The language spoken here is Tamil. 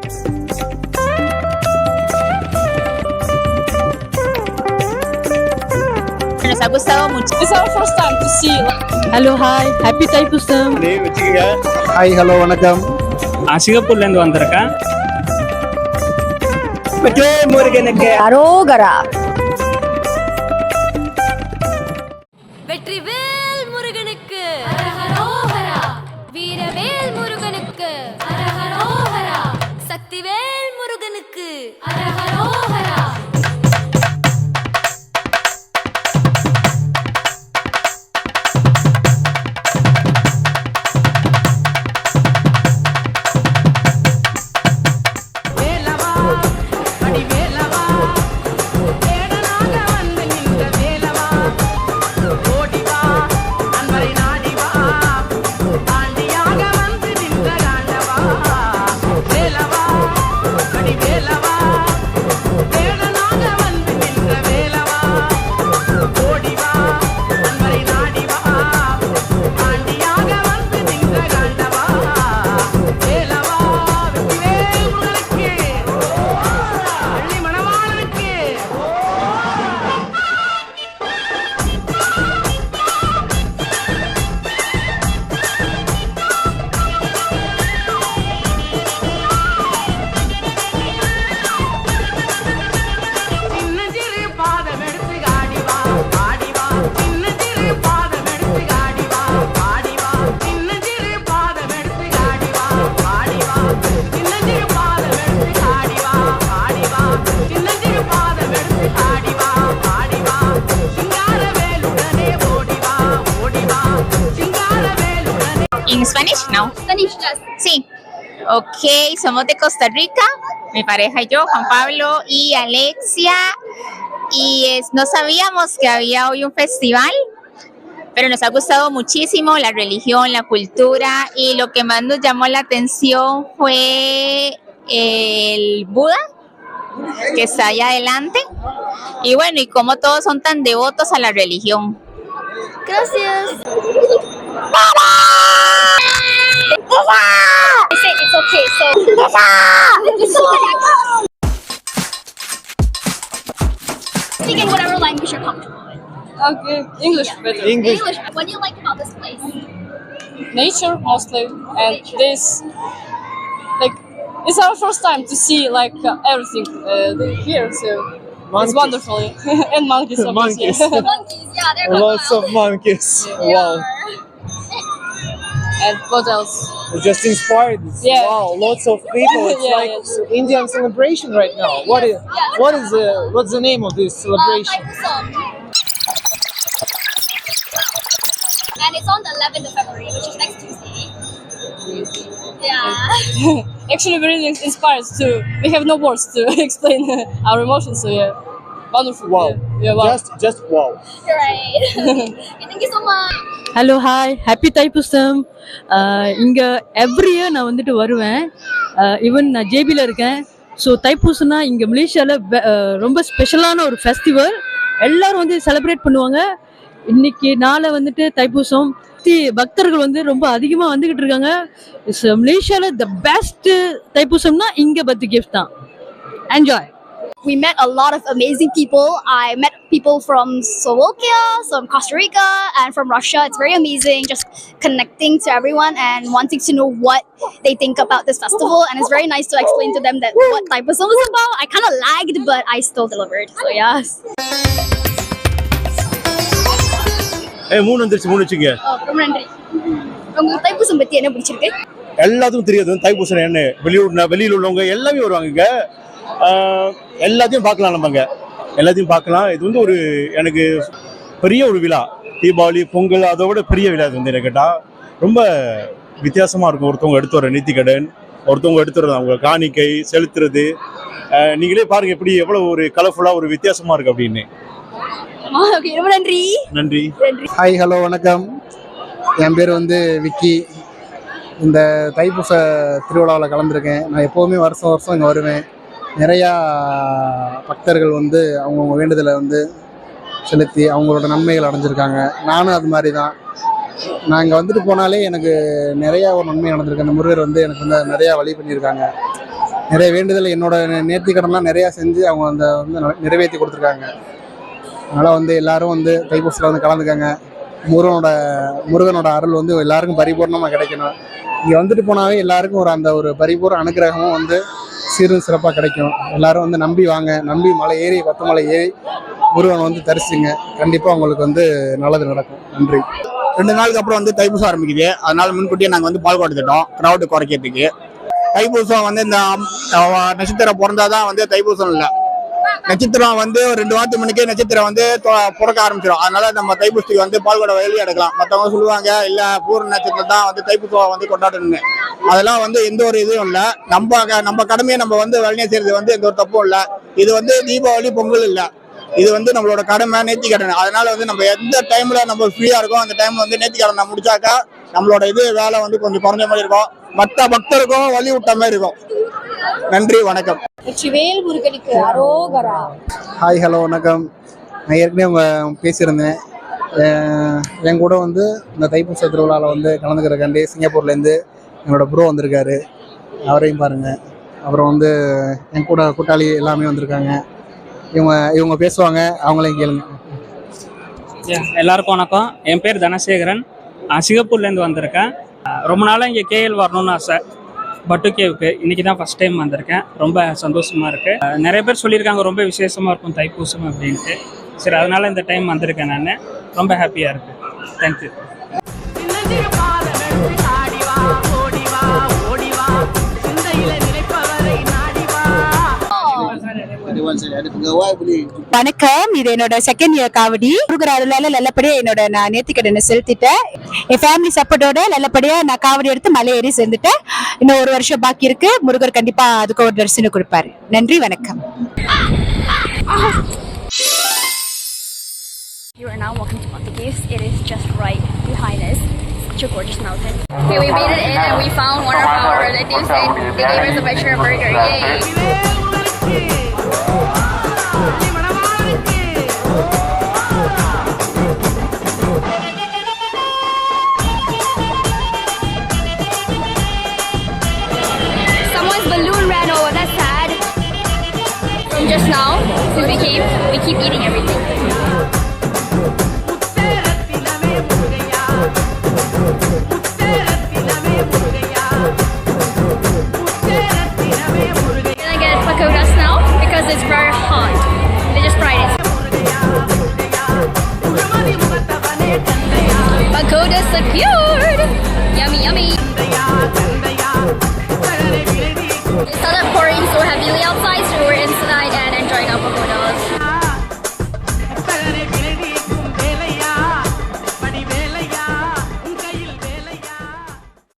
Nos ha gustado mucho. It's our first time to see. Hello, hi, happy Thaipusam. Hi, hello, வணக்கம். சிங்கப்பூர்ல இருந்து வந்திருக்கேன். முருகனுக்கு அரோகரா. வெற்றிவேல் முருகனுக்கு அரஹரோஹரா, வீரவேல் முருகனுக்கு அரஹரோஹரா, சக்திவேல் முருகனுக்கு அரஹரோஹரா. ¿En Spanish? No. Spanish, yes. Sí. Ok, somos de Costa Rica, mi pareja y yo, Juan Pablo y Alexia, y no sabíamos que había hoy un festival, pero nos ha gustado muchísimo la religión, la cultura, y lo que más nos llamó la atención fue el Buda, que está allá adelante, y bueno, y cómo todos son tan devotos a la religión. Gracias. It's okay. Speak in whatever language you're comfortable with. Okay, English better. English. What do you like about this place? Nature mostly, and this, like, it's our first time to see like everything here, so Monkeys. it's wonderful. And monkeys, obviously. Monkeys. Monkeys, yeah, they're Lots of monkeys. Wow. And what else? Just inspired. Yeah. Wow, lots of people. It's Yeah, like yes. Indian celebration right now. What's the name of this celebration? Thaipusam. And it's on the 11th of February, which is next Tuesday. Yeah. Actually, we're really inspired too. We have no words to explain our emotions, so yeah, wonderful. Wow. Yeah, wow. Just wow. You're right. Okay, thank you so much. Hello, hi, happy Thaipusam. இங்க எவ்ரி இயர் நான் வந்துட்டு வருவேன். ஈவன் நான் ஜேபியில் இருக்கேன். ஸோ தைப்பூசம்னா இங்கே மலேசியாவில் ரொம்ப ஸ்பெஷலான ஒரு ஃபெஸ்டிவல். எல்லாரும் வந்து செலிப்ரேட் பண்ணுவாங்க. இன்னைக்கு நாளை வந்துட்டு தைப்பூசம் பக்தர்கள் வந்து ரொம்ப அதிகமாக வந்துகிட்டு இருக்காங்க. மலேசியாவில் த பெஸ்ட் தைப்பூசம்னா இங்கே பர்த் கிஃப்ட் தான். Enjoy. We met a lot of amazing people. I met people from Slovakia, from Costa Rica, and from Russia. It's very amazing just connecting to everyone and wanting to know what they think about this festival. And it's very nice to explain to them that what Thaipusam was about. I kind of lagged, but I still delivered. So yes. மூணு வச்சுங்க. ரொம்ப நன்றி. உங்களுக்கு தைப்பூசம் பத்தி என்ன பிடிச்சிருக்கு? எல்லாத்துக்கும் தெரியாது தைப்பூசம் என்ன. வெளியூர் உள்ளவங்க எல்லாமே வருவாங்க இங்க. எல்லாத்தையும் பார்க்கலாம், நம்மங்க எல்லாத்தையும் பார்க்கலாம். இது வந்து ஒரு எனக்கு பெரிய ஒரு விழா. தீபாவளி, பொங்கல் அதோட பெரிய விழா. இது வந்து என்ன கேட்டால் ரொம்ப வித்தியாசமாக இருக்கும். ஒருத்தவங்க எடுத்து வர நீத்திக்கடன், ஒருத்தவங்க எடுத்து வர அவங்க காணிக்கை செலுத்துறது. நீங்களே பாருங்க எப்படி எவ்வளோ ஒரு கலர்ஃபுல்லாக ஒரு வித்தியாசமாக இருக்கு அப்படின்னு. ரொம்ப நன்றி. நன்றி. ஹாய், ஹலோ, வணக்கம். என் பேர் வந்து விக்கி. இந்த தைப்பூச திருவிழாவில் கலந்துருக்கேன். நான் எப்போவுமே வருஷம் இங்கே வருவேன். நிறையா பக்தர்கள் வந்து அவங்கவுங்க வேண்டுதலை வந்து செலுத்தி அவங்களோட நன்மைகள் அடைஞ்சிருக்காங்க. நானும் அது மாதிரி தான். நான் இங்கே வந்துட்டு போனாலே எனக்கு நிறையா ஒரு நன்மை நடந்திருக்கு. அந்த முருகர் வந்து எனக்கு வந்து நிறையா வழி பண்ணியிருக்காங்க. நிறைய வேண்டுதல் என்னோட நேர்த்திக்கடன்லாம் நிறையா செஞ்சு அவங்க அந்த வந்து நிறைவேற்றி கொடுத்துருக்காங்க. அதனால் வந்து எல்லாரும் வந்து தைப்பூசத்தில் வந்து கலந்துக்காங்க. முருகனோட அருள் வந்து எல்லாருக்கும் பரிபூர்ணமாக கிடைக்கணும். இங்கே வந்துட்டு போனாவே எல்லாருக்கும் ஒரு பரிபூர்ண அனுகிரகமும் வந்து சீரும் சிறப்பாக கிடைக்கும். எல்லாரும் வந்து நம்பி வாங்க, நம்பி மலை ஏறி 10 மலை ஏறி முருகனை வந்து தரிசிங்க. கண்டிப்பாக உங்களுக்கு வந்து நல்லது நடக்கும். நன்றி. 2 நாளுக்கு அப்புறம் வந்து தைப்பூசம் ஆரம்பிக்குது. அதனால முன்கூட்டியே நாங்கள் வந்து பால் கொடுத்துட்டோம் க்ரௌடு குறைக்கிறதுக்கு. தைப்பூசம் வந்து இந்த நட்சத்திரம் பிறந்தாதான் வந்து தைப்பூசம் இல்லை. நட்சத்திரம் வந்து 2 வாரத்துக்கு முன்னுக்கே நட்சத்திரம் வந்து பிறக்க ஆரம்பிச்சிடும். அதனால நம்ம தைப்பூசத்துக்கு வந்து பால்கோட வெளியே எடுக்கலாம். மற்றவங்க சொல்லுவாங்க இல்ல பூர்ண நட்சத்திரம் தான் வந்து தைப்பூசம் வந்து கொண்டாடணும்னு. அதெல்லாம் வந்து எந்த ஒரு இதுவும் இல்லை. நம்ம கடமையை நம்ம வந்து வழியை செய்யறது வந்து எந்த ஒரு தப்பும் இல்லை. இது வந்து தீபாவளி பொங்கல் இல்லை, இது வந்து நம்மளோட கடமை, நேர்த்தி கடன். அதனால வந்து நம்ம எந்த டைம்ல நம்ம ஃப்ரீயா இருக்கோம் அந்த டைம்ல வந்து நேர்த்தி கடனை முடிச்சாக்கா நம்மளோட வேலை வந்து கொஞ்சம் குறைஞ்ச மாதிரி இருக்கும், மற்ற பக்தருக்கும் வழி விட்ட மாதிரி இருக்கும். நன்றி, வணக்கம். வெற்றிவேல் முருகனுக்கு அரோகரா. ஹாய், ஹலோ, வணக்கம். நான் ஏற்கனவே அவங்க பேசியிருந்தேன். என் கூட வந்து இந்த தைப்பூச திருவிழாவில் வந்து கலந்துக்கிறக்காண்டி சிங்கப்பூர்லேருந்து என்னோட ப்ரோ வந்திருக்காரு. அவரையும் பாருங்கள். அப்புறம் வந்து என் கூட கூட்டாளி எல்லாமே வந்திருக்காங்க. இவங்க பேசுவாங்க, அவங்களையும் கேளுங்க. எல்லாருக்கும் வணக்கம். என் பேர் தனசேகரன். சிங்கப்பூர்லேருந்து வந்திருக்கேன். ரொம்ப நாளாக இங்கே கேஎல் வரணும்னு ஆசை. பட்டு கேவுக்கு இன்னைக்கு தான் ஃபஸ்ட் டைம் வந்திருக்கேன். ரொம்ப சந்தோஷமாக இருக்குது. நிறைய பேர் சொல்லியிருக்காங்க ரொம்ப விசேஷமாக இருக்கும் தைப்பூசம் அப்படின்ட்டு. சரி, அதனால் இந்த டைம் வந்திருக்கேன். நான் ரொம்ப ஹாப்பியாக இருக்குது. தேங்க்யூ. வணக்கம். இது என்னோட செகண்ட் இயர் காவடி. முருகர் அருளால நல்லபடியா நான் நேர்த்திக்கடனை செலுத்திட்டேன். என் ஃபேமிலி சப்போர்ட்டோட நல்லபடியா நான் காவடி எடுத்து மலை ஏறி சேர்ந்துட்டேன். இன்னும் 1 வருஷம் பாக்கி இருக்கு. முருகர் கண்டிப்பா அதுக்கு ஒரு தரிசனம் கொடுப்பாரு. நன்றி, வணக்கம். You are now walking to Monte Caves. It is just right behind us. Such a gorgeous mountain. Okay, we made it in and we found one of our relatives and they gave us a vegetarian burger. Yay! Someone's balloon ran over. That's sad. Just now, since we came, we keep eating everything. We're gonna get pakodas now because it's very hot. They just fried it. Pakodas are cute. Yummy, yummy. It started pouring so heavily outside.